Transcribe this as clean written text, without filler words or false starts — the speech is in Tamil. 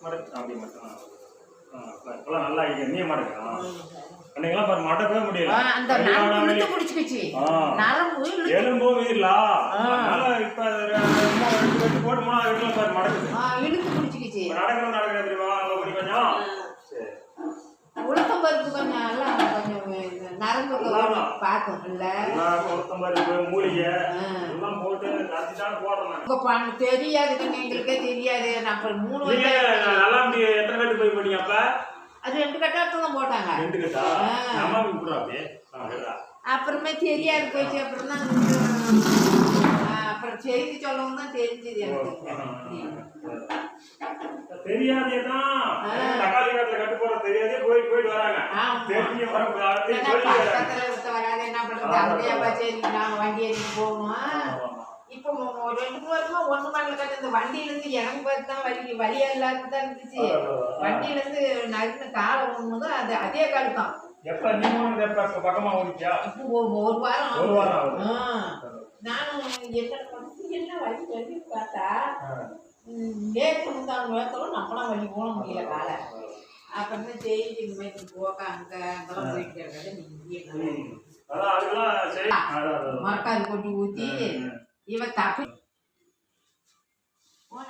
மடக்கு அப்படி மட்டும். இப்பெல்லாம் நல்லா நீ மடக்கு. அன்னைக்கெல்லாம் பாரு மடக்கவே முடியல. அந்த நரம்பு இழுத்து பிடிச்சிக்கிச்சு. நரம்பு எலும்பும் வீரலா. அதனால இப்ப 2 வெட்டு போட்டு 3 வெட்டுலாம் பாரு மடக்குது. இழுத்து பிடிச்சிக்கிச்சு. நடக்கிற தெரியுமா? அங்க கொஞ்சம் சரி. உளுத்தம் பருப்பு கொஞ்சம் எல்லாம் கொஞ்சம் நரம்பு பார்க்கும் இல்ல. உளுத்தம் பருப்பு மூலிகை எல்லாம் போட்டு கரைச்சிட்டான்னு போடுறோம். தெரியாது எங்களுக்கே தெரியாது. நம்ம 3 நல்லா எத்தனை கட்டு போய் பண்ணீங்க அப்ப? அது 2 கட்டாட்டு தான் போட்டாங்க. 2 கட்டா? அம்மா விட்டுறா அப்படியே. அப்புறமே தெரியாது போச்சு. அப்புறம் தான் அப்புறம் செய்தி சொல்லவும் தான் தெரிஞ்சது எனக்கு. தெரியாதே தான் தக்காளி காட்டுல கட்டு போற தெரியாதே போயிட்டு வராங்க. தெரிஞ்சு வராது என்ன பண்றது? அப்படியே சரி நாங்க வண்டி ஏறி போகணும். இப்போ 2 வருஷமா 1 மணில கட்டு இந்த வண்டியில இருந்து இறங்கி பார்த்து தான் வழியா இல்லாத தான் இருந்துச்சு. வண்டியில இருந்து நறுக்கு காலை ஒண்ணும்போது அது அதே காலு தான். எப்ப நீ பக்கமா ஓடிச்சா? இப்போ 1 வாரம் ஆகுது. நானும் என்ன வழி பார்த்தா நேற்று முந்தாங்க வேத்தலும் நம்மளாம் வழி போக முடியல காலை. அப்புறம் தான் செய்தி இந்த மாதிரி போக்க அங்கெல்லாம் போயிட்டு இருக்காது. நீங்க மரக்காது கொட்டி ஊற்றி இவ தப்பி போன